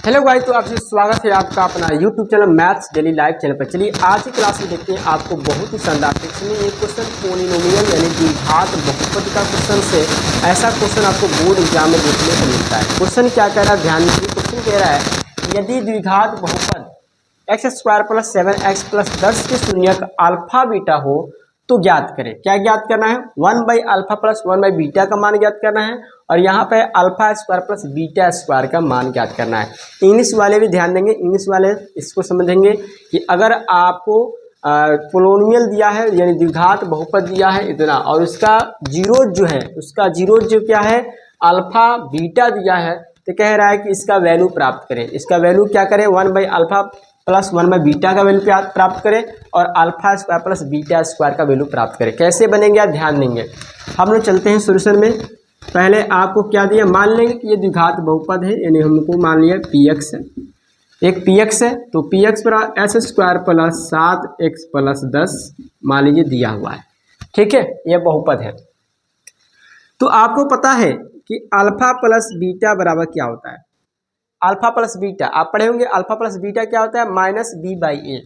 Hello guys, तो आपसे स्वागत है आपका अपना YouTube channel maths daily live channel पर। चलिए आज की क्लास में देखते हैं आपको बहुत ही शानदार ट्रिक्स में ये क्वेश्चन पॉलिनोमियल यानी द्विघात बहुपद का क्वेश्चन से ऐसा क्वेश्चन आपको बोर्ड एग्जाम में देखने को मिलता है। क्वेश्चन क्या कह रहा है, ध्यान दीजिए। क्वेश्चन कह रहा है यदि द्विघात बहुपद x² + 7x + 10 के शून्यक अल्फा बीटा हो तो ज्ञात करें। क्या ज्ञात करना है? 1/α + 1/β का मान ज्ञात करना है और यहाँ पे α² + β² का मान ज्ञात करना है। इंग्लिश वाले भी ध्यान देंगे, इंग्लिश वाले इसको समझेंगे कि अगर आपको पोलिनोमियल दिया है यानी द्विघात बहुपद दिया है इतना और उसका जीरो जो है, उसका जीरो जो क्या है अल्फा बीटा दिया है, तो कह रहा है कि इसका वैल्यू प्राप्त करें। इसका वैल्यू क्या करें? 1/α + 1/β का वैल्यू प्राप्त करें और α² + β² का वैल्यू प्राप्त करें। कैसे बनेंगे आप ध्यान देंगे। हम लोग चलते हैं सोल्यूशन में। पहले आपको क्या दिया, मान लेंगे कि ये द्विघात बहुपद है यानी हमको मान लिया px है, एक px है तो px पर s² + 7x + 10 मान लीजिए दिया हुआ है। ठीक है, यह बहुपद है। तो आपको पता है कि अल्फा प्लस बीटा बराबर क्या होता है? अल्फा प्लस बीटा आप पढ़े होंगे। अल्फा प्लस बीटा क्या होता है? -b/a।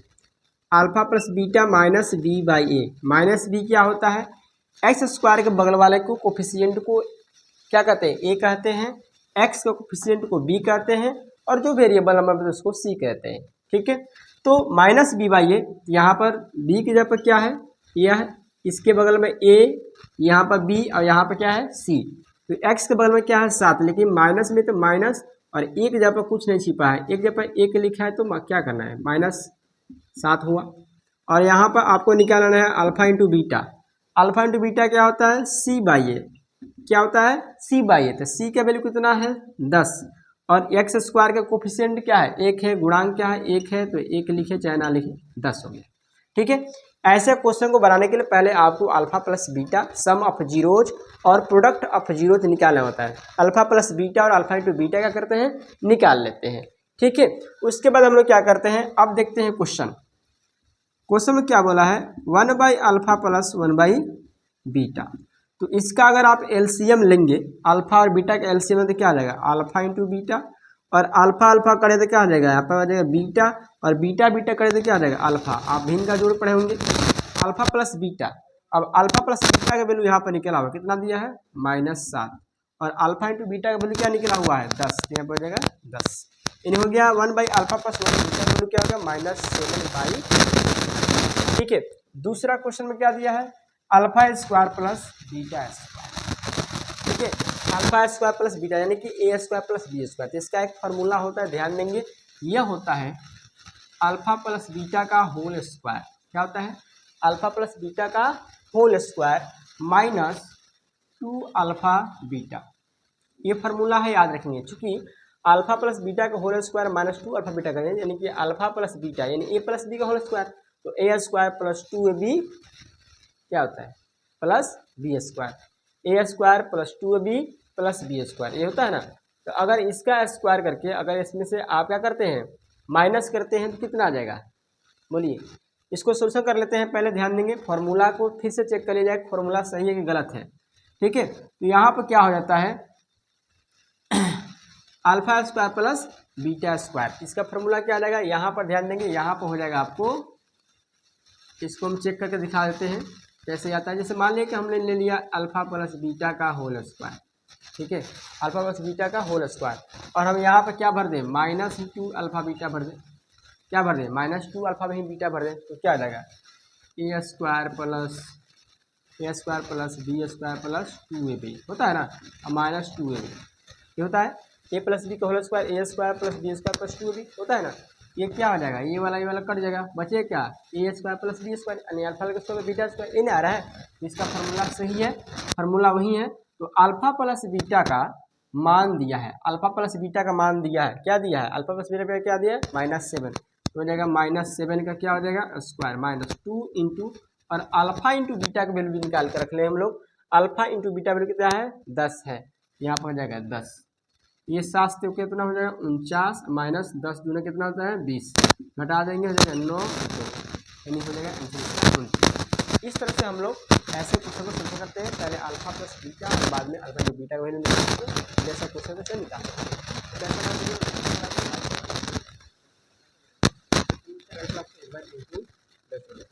Alpha plus beta -b/a। -b क्या होता है? x² के बगल वाले को कोफिशिएंट को क्या कहते हैं? a कहते हैं। x के कोफिशिएंट को b कहते हैं और जो वेरिएबल नंबर है उसको c कहते हैं। ठीक है, तो -b/a यहाँ पर b की जगह पर क्या है? यह इसके बगल में a, यहाँ पर b और यहाँ पर क्या है? c। तो x के बगल में क्या है? 7, लेकिन माइनस में तो माइनस और एक जगह पर कुछ नहीं छिपा है, एक जगह पर एक लिखा है तो क्या करना है? -7 हुआ। और यहाँ पर आपको निकालना है alpha into beta. Alpha into beta क्या होता है? c/a। क्या होता है? c/a। तो c का वैल्यू कितना है? 10 और x² का कोफिशिएंट क्या है? 1 है, गुणांक क्या है? 1 है, तो 1 लिखे चाहे ना लिखे 10 हो गया। ठीक है, ऐसे क्वेश्चन को बनाने के लिए पहले आपको alpha plus beta, sum of zeros और प्रोडक्ट ऑफ जीरोज निकालना होता है। अल्फा प्लस बीटा और अल्फा इंटू बीटा क्या करते हैं? निकाल लेते हैं। ठीक है, उसके बाद हम लोग क्या करते हैं, अब देखते हैं क्वेश्चन। क्वेश्चन में क्या बोला है? 1/α + 1/β। तो इसका अगर आप एलसीएम लेंगे, अल्फा और बीटा का एलसीएम तो क्या आ जाएगा? अल्फा इंटू बीटा और अल्फा अल्फा करे तो क्या आ जाएगा? यहाँ पर आ जाएगा बीटा और बीटा बीटा करे तो क्या आ जाएगा? अल्फा। आप भिन्न का जोड़ पढ़े होंगे। अल्फा प्लस बीटा, अब अल्फा प्लस बीटा का वैल्यू यहाँ पर निकला हुआ कितना दिया है? -7 और अल्फा इंटू बीटा का वैल्यू क्या निकला हुआ है? 10। यहाँ पर हो जाएगा 10। इन हो गया 1/α + 1/β का वैल्यू क्या हो गया? -7/। ठीक है, दूसरा क्वेश्चन में क्या दिया है? α² + β²। ठीक है, α² + बीटा यानी कि a² + b²। तो इसका एक फार्मूला होता है, ध्यान देंगे। यह होता है अल्फा प्लस बीटा का होल स्क्वायर। क्या होता है? अल्फा प्लस बीटा का होल स्क्वायर -2α-β। ये फार्मूला है, याद रखेंगे। चूंकि अल्फा प्लस बीटा का होल स्क्वायर -2α-β करेंगे यानी कि अल्फा प्लस बीटा यानी a प्लस बी का होल स्क्वायर, तो a² + 2ab क्या होता है? Plus b²। a² + 2ab + b², ये होता है ना। तो अगर इसका स्क्वायर करके अगर इसमें से आप क्या करते हैं? माइनस करते हैं तो कितना आ जाएगा? बोलिए। इसको सोल्यूशन कर लेते हैं। पहले ध्यान देंगे, फार्मूला को फिर से चेक कर लिया जाए, फार्मूला सही है कि गलत है। ठीक है, तो यहाँ पर क्या हो जाता है? α² + β²। इसका फार्मूला क्या आ जाएगा? यहाँ पर ध्यान देंगे, यहाँ पर हो जाएगा आपको, इसको हम चेक करके दिखा देते हैं कैसे आता है। जैसे मान लिया कि हमने ले लिया अल्फा प्लस बीटा का होल स्क्वायर। ठीक है, अल्फा प्लस बीटा का होल स्क्वायर और हम यहाँ पर क्या भर दें? -2α-β भर दें। क्या भर दें? -2α-β भर दें तो क्या आ जाएगा? a² + b² + 2ab होता है ना, -2ab। ये होता है a + b का whole square, a² + b² + 2ab होता है ना। ये क्या हो जाएगा? ये वाला कट जाएगा, बचे क्या? a² + b² यानी अल्फा के स्क्वायर बीटा²। ये नहीं आ रहा है, इसका फार्मूला सही है, फार्मूला वही है। तो अल्फा प्लस बीटा का मान दिया है, अल्फा प्लस बीटा का मान दिया है। क्या दिया है? अल्फा प्लस बीटा का क्या दिया है? -7। तो हो जाएगा -7 का क्या हो जाएगा? स्क्वायर -2 इंटू और अल्फा इंटू बीटा का वैल्यू निकाल कर रख ले हम लोग। अल्फा इंटू बीटा वैल्यू कितना है? 10 है। यहाँ पर हो जाएगा 10। ये 7 से कितना हो जाएगा? 49 -10 दूना कितना होता है? 20। घटा देंगे हो जाएगा 9, यानी हो जाएगा आंसर 29। इस तरह से हम लोग ऐसे क्वेश्चन को सोल्व करते हैं। पहले अल्फा प्लस बीटा और बाद में अल्फा इंटू बीटा का वैल्यू निकालते हैं। जैसा क्वेश्चन निकालते हैं। इंटू 10 हो जाएगा।